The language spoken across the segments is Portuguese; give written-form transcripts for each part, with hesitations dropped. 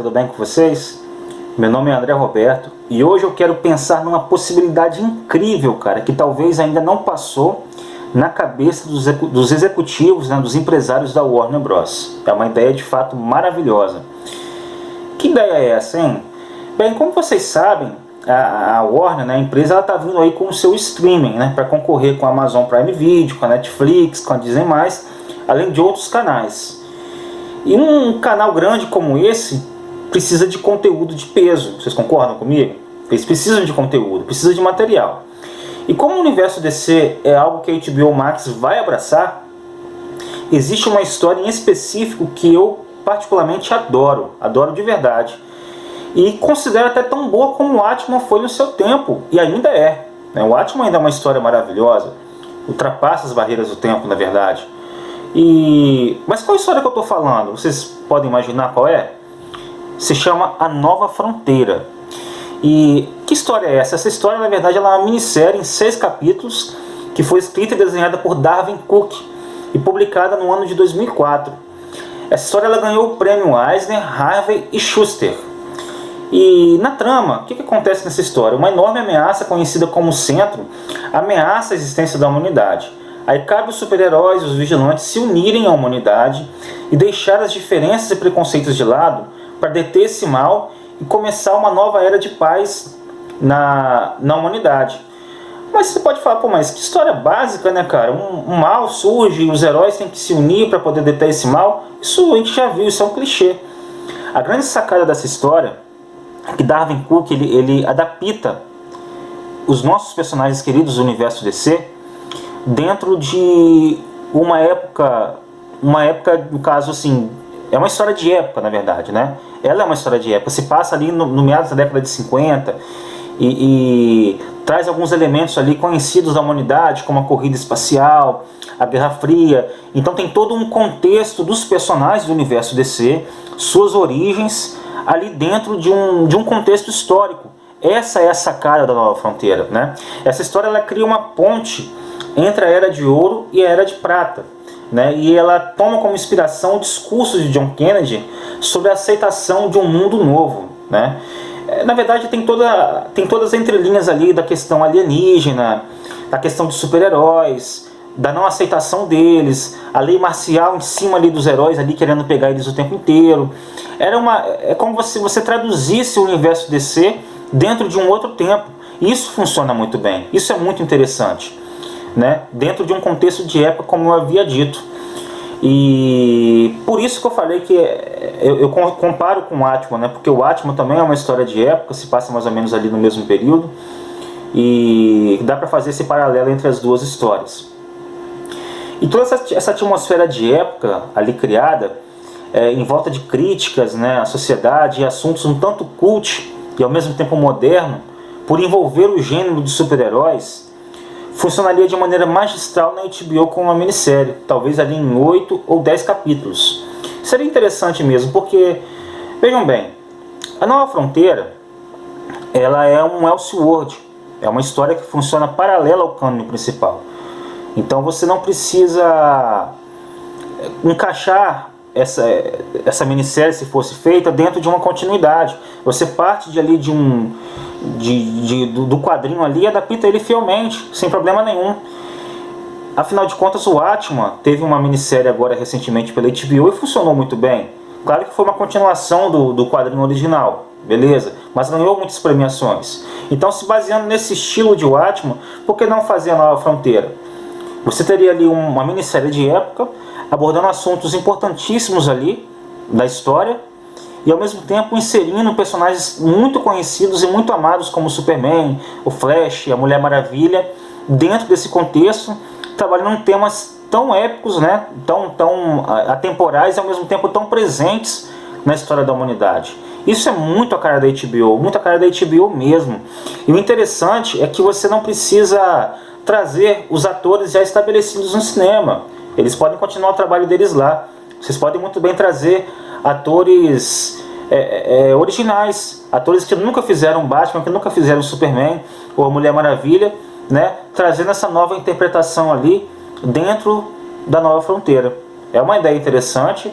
tudo bem com vocês? Meu nome é André Roberto e hoje eu quero pensar numa possibilidade incrível, cara, que talvez ainda não passou na cabeça dos executivos, né, dos empresários da Warner Bros. É uma ideia de fato maravilhosa. Que ideia é essa, hein? Bem, como vocês sabem, a Warner, né, a empresa, ela está vindo aí com o seu streaming, né, para concorrer com a Amazon Prime Video, com a Netflix, com a Disney+, além de outros canais. E um canal grande como esse precisa de conteúdo de peso, vocês concordam comigo? Eles precisam de conteúdo, precisam de material. E como o universo DC é algo que a HBO Max vai abraçar, existe uma história em específico que eu particularmente adoro de verdade. E considero até tão boa como o Watchmen foi no seu tempo, e ainda é. O Watchmen ainda é uma história maravilhosa, ultrapassa as barreiras do tempo, na verdade. Mas qual história que eu estou falando? Vocês podem imaginar qual é? Se chama A Nova Fronteira. E que história é essa? Essa história, na verdade, ela é uma minissérie em 6 capítulos que foi escrita e desenhada por Darwin Cook e publicada no ano de 2004. Essa história ela ganhou o prêmio Eisner, Harvey e Schuster. E na trama, o que acontece nessa história? Uma enorme ameaça conhecida como Centro ameaça a existência da humanidade. Aí cabe os super-heróis e os vigilantes se unirem à humanidade e deixar as diferenças e preconceitos de lado para deter esse mal e começar uma nova era de paz na humanidade. Mas você pode falar, pô, mas que história básica, né, cara? Um mal surge e os heróis têm que se unir para poder deter esse mal. Isso a gente já viu, isso é um clichê. A grande sacada dessa história é que Darwin Cook ele adapta os nossos personagens queridos do universo DC dentro de uma época, no caso assim, é uma história de época, na verdade, né? Ela é uma história de época, se passa ali no meados da década de 50 e traz alguns elementos ali conhecidos da humanidade, como a corrida espacial, a Guerra Fria. Então tem todo um contexto dos personagens do universo DC, suas origens, ali dentro de um contexto histórico. Essa é a sacada da Nova Fronteira, né? Essa história ela cria uma ponte entre a Era de Ouro e a Era de Prata, né? E ela toma como inspiração o discurso de John Kennedy sobre a aceitação de um mundo novo, né? Na verdade tem todas as entrelinhas ali da questão alienígena, da questão de super-heróis, da não aceitação deles, a lei marcial em cima ali dos heróis ali querendo pegar eles o tempo inteiro. É como se você traduzisse o universo DC dentro de um outro tempo. E isso funciona muito bem, isso é muito interessante, né? Dentro de um contexto de época, como eu havia dito. E por isso que eu falei que eu comparo com o Watchmen, né? Porque o Watchmen também é uma história de época, se passa mais ou menos ali no mesmo período, e dá para fazer esse paralelo entre as duas histórias. E toda essa atmosfera de época ali criada, em volta de críticas, né, à sociedade e assuntos um tanto cult e ao mesmo tempo moderno, por envolver o gênero de super-heróis, funcionaria de maneira magistral na HBO com uma minissérie, talvez ali em 8 ou 10 capítulos. Seria interessante mesmo, porque, vejam bem, A Nova Fronteira, ela é um Elseworld, é uma história que funciona paralela ao cânone principal. Então você não precisa encaixar essa minissérie, se fosse feita, dentro de uma continuidade. Você parte do quadrinho ali e adapta ele fielmente, sem problema nenhum. Afinal de contas, o Watchmen teve uma minissérie agora recentemente pela HBO e funcionou muito bem. Claro que foi uma continuação do quadrinho original, beleza? Mas ganhou muitas premiações. Então, se baseando nesse estilo de Watchmen, por que não fazer A Nova Fronteira? Você teria ali uma minissérie de época, abordando assuntos importantíssimos ali da história, e ao mesmo tempo inserindo personagens muito conhecidos e muito amados como o Superman, o Flash, a Mulher Maravilha, dentro desse contexto, trabalhando em temas tão épicos, né, tão atemporais e ao mesmo tempo tão presentes na história da humanidade. Isso é muito a cara da HBO, muito a cara da HBO mesmo. E o interessante é que você não precisa trazer os atores já estabelecidos no cinema. Eles podem continuar o trabalho deles lá. Vocês podem muito bem trazer atores originais, atores que nunca fizeram Batman, que nunca fizeram Superman ou a Mulher Maravilha, né? Trazendo essa nova interpretação ali dentro da Nova Fronteira. É uma ideia interessante.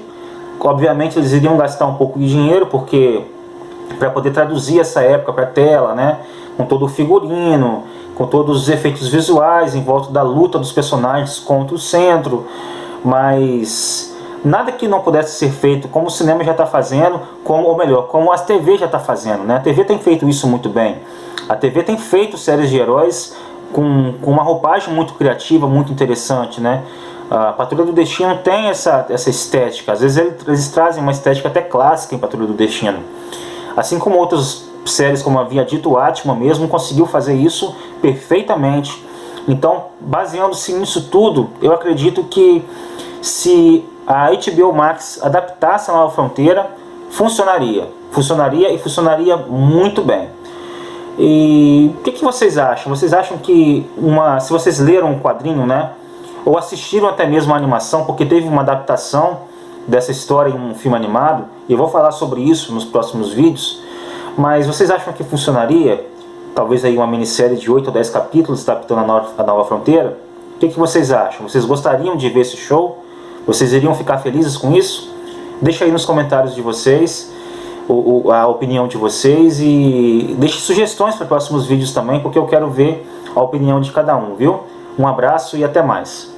obviamente eles iriam gastar um pouco de dinheiro, porque para poder traduzir essa época para tela, né, com todo o figurino, com todos os efeitos visuais em volta da luta dos personagens contra o centro, mas nada que não pudesse ser feito como o cinema já está fazendo, ou melhor, como a TV já está fazendo, né? A TV tem feito isso muito bem. A TV tem feito séries de heróis com uma roupagem muito criativa, muito interessante, né? A Patrulha do Destino tem essa estética. Às vezes eles trazem uma estética até clássica em Patrulha do Destino. Assim como outras séries, como havia dito, o Atman mesmo conseguiu fazer isso perfeitamente. Então, baseando-se nisso tudo, eu acredito que se a HBO Max adaptasse a Nova Fronteira, funcionaria. Funcionaria e funcionaria muito bem. E o que vocês acham? Vocês acham que, se vocês leram um quadrinho, né, ou assistiram até mesmo a animação, porque teve uma adaptação dessa história em um filme animado, e eu vou falar sobre isso nos próximos vídeos, mas vocês acham que funcionaria? Talvez aí uma minissérie de 8 ou 10 capítulos adaptando a Nova Fronteira? O que vocês acham? Vocês gostariam de ver esse show? Vocês iriam ficar felizes com isso? Deixa aí nos comentários de vocês a opinião de vocês e deixe sugestões para próximos vídeos também, porque eu quero ver a opinião de cada um, viu? Um abraço e até mais.